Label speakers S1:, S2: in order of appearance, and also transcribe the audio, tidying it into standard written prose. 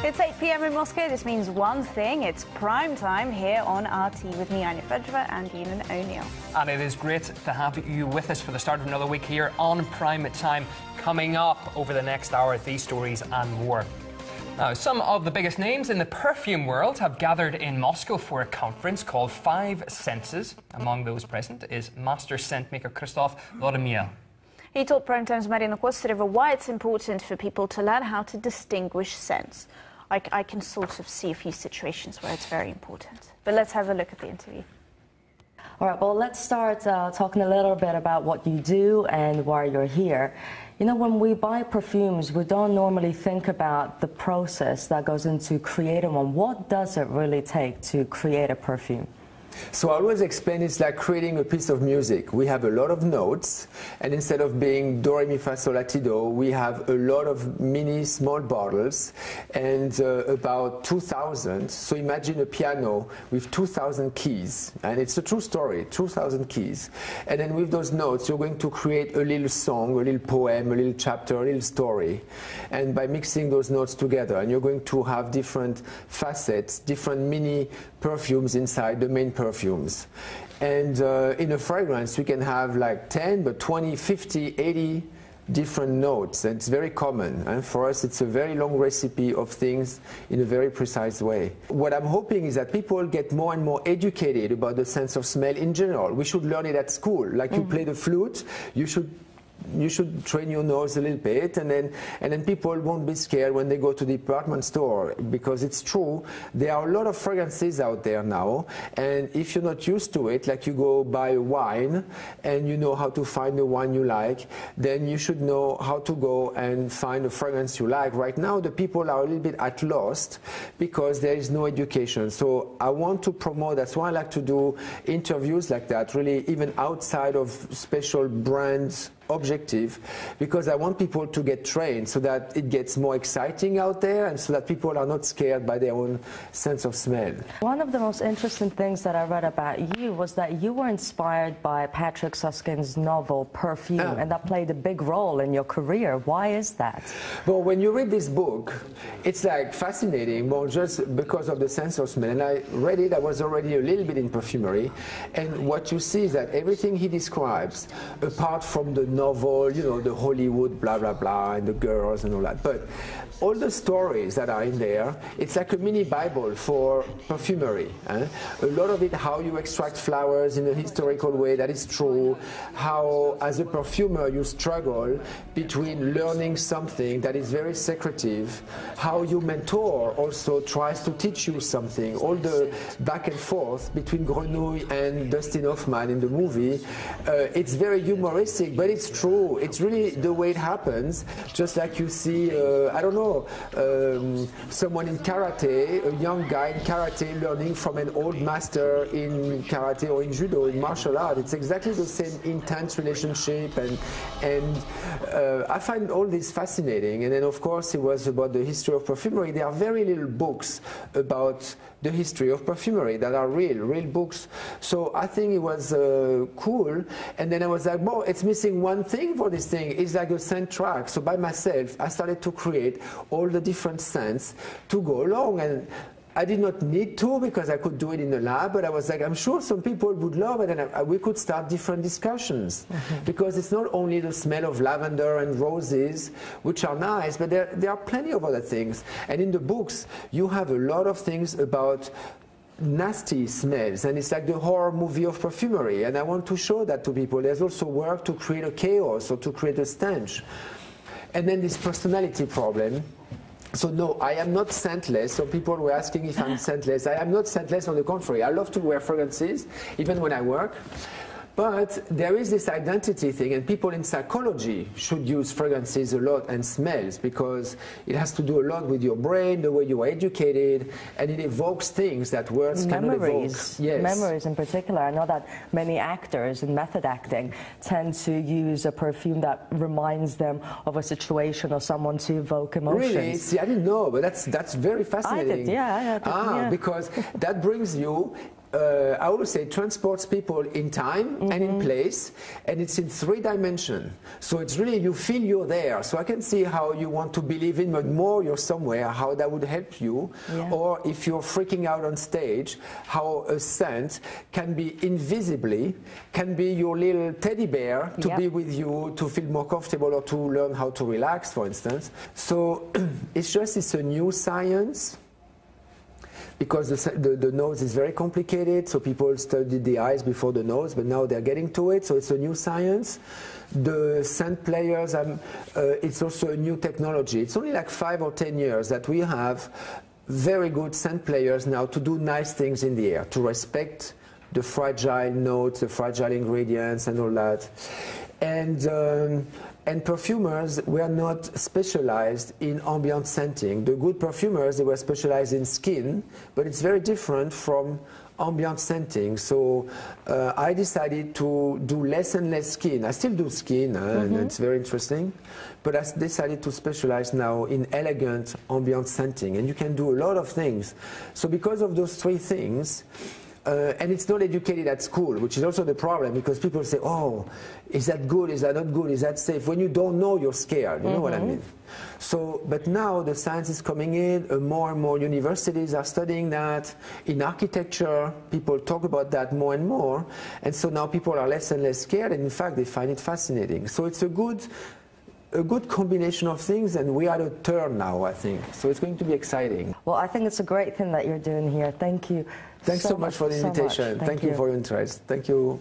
S1: It's 8 p.m. in Moscow. This means one thing. It's prime time here on RT with me, Anya Fedorova, and Eamon O'Neill.
S2: And it is great to have you with us for the start of another week here on Prime Time. Coming up over the next hour, these stories and more. Now, some of the biggest names in the perfume world have gathered in Moscow for a conference called Five Senses. Among those present is master scent maker Christophe Laudamiel.
S1: He told Primetime's Marina Kostereva why it's important for people to learn how to distinguish scents. I can sort of see a few situations where it's very important. But let's have a look at the interview.
S3: All right, well, let's start talking a little bit about what you do and why you're here. You know, when we buy perfumes, we don't normally think about the process that goes into creating one. What does it really take to create a perfume?
S4: So I always explain it's like creating a piece of music. We have a lot of notes, and instead of being do, re, mi, fa, sol, la, ti, do, we have a lot of mini small bottles and about 2,000. So imagine a piano with 2,000 keys, and it's a true story, 2,000 keys. And then with those notes, you're going to create a little song, a little poem, a little chapter, a little story. And by mixing those notes together, and you're going to have different facets, different mini perfumes inside the main perfumes. And in a fragrance, you can have like 10, but 20, 50, 80 different notes. And it's very common. And for us, it's a very long recipe of things in a very precise way. What I'm hoping is that people get more and more educated about the sense of smell in general. We should learn it at school. Like you play the flute, you should train your nose a little bit, and then people won't be scared when they go to the department store, because it's true, there are a lot of fragrances out there now, and if you're not used to it, like you go buy wine and you know how to find the wine you like, then you should know how to go and find a fragrance you like. Right now the people are a little bit at lost because there is no education. So I want to promote, that's why I like to do interviews like that, really even outside of special brands objective, because I want people to get trained so that it gets more exciting out there and so that people are not scared by their own sense of smell.
S3: One of the most interesting things that I read about you was that you were inspired by Patrick Susskind's novel Perfume, and that played a big role in your career. Why is that?
S4: Well, when you read this book, it's like fascinating, well, just because of the sense of smell. And I read it, I was already a little bit in perfumery, and what you see is that everything he describes, apart from the novel, you know, the Hollywood blah blah blah and the girls and all that, but all the stories that are in there, it's like a mini Bible for perfumery. A lot of it, how you extract flowers in a historical way, that is true. How, as a perfumer, you struggle between learning something that is very secretive. How your mentor also tries to teach you something. All the back and forth between Grenouille and Dustin Hoffman in the movie. It's very humoristic, but it's true. It's really the way it happens. Just like you see, I don't know, someone in karate, a young guy in karate learning from an old master in karate or in judo, in martial art. It's exactly the same intense relationship, and I find all this fascinating. And then of course it was about the history of perfumery. There are very little books about the history of perfumery that are real books. So I think it was cool. And then I was like, well, it's missing one thing for this thing. It's like a scent track. So by myself, I started to create all the different scents to go along. And I did not need to, because I could do it in the lab, but I was like, I'm sure some people would love it, and we could start different discussions. Because it's not only the smell of lavender and roses, which are nice, but there are plenty of other things. And in the books, you have a lot of things about nasty smells, and it's like the horror movie of perfumery, and I want to show that to people. There's also work to create a chaos or to create a stench. And then this personality problem. So no, I am not scentless. So people were asking if I'm scentless. I am not scentless, on the contrary. I love to wear fragrances, even when I work. But there is this identity thing, and people in psychology should use fragrances a lot and smells, because it has to do a lot with your brain, the way you are educated, and it evokes things that words cannot evoke. Yes.
S3: Memories in particular. I know that many actors in method acting tend to use a perfume that reminds them of a situation or someone to evoke emotions.
S4: Really? See, I didn't know, but that's very fascinating.
S3: I did, yeah.
S4: Because that brings you, I always say, transports people in time and in place, and it's in 3 dimensions. So it's really, you feel you're there. So I can see how you want to believe in, but more you're somewhere, how that would help you.
S3: Yeah.
S4: Or if you're freaking out on stage, how a scent can be invisibly, can be your little teddy bear to be with you, to feel more comfortable, or to learn how to relax, for instance. So it's a new science. Because the nose is very complicated, so people studied the eyes before the nose, but now they're getting to it, so it's a new science. The scent players, it's also a new technology. It's only like 5 or 10 years that we have very good scent players now to do nice things in the air, to respect the fragile notes, the fragile ingredients and all that. And perfumers were not specialized in ambient scenting. The good perfumers, they were specialized in skin, but it's very different from ambient scenting. So I decided to do less and less skin. I still do skin, and it's very interesting, but I decided to specialize now in elegant ambient scenting, and you can do a lot of things. So because of those 3 things, and it's not educated at school, which is also the problem, because people say, oh, is that good, is that not good, is that safe? When you don't know, you're scared, you know what I mean? So, but now the science is coming in, more and more universities are studying that. In architecture, people talk about that more and more, and so now people are less and less scared, and in fact they find it fascinating. So it's a good combination of things, and we are at a turn now, I think. So it's going to be exciting.
S3: Well, I think it's a great thing that you're doing here. Thank you.
S4: Thanks so much for the invitation. Thank you for your interest. Thank you.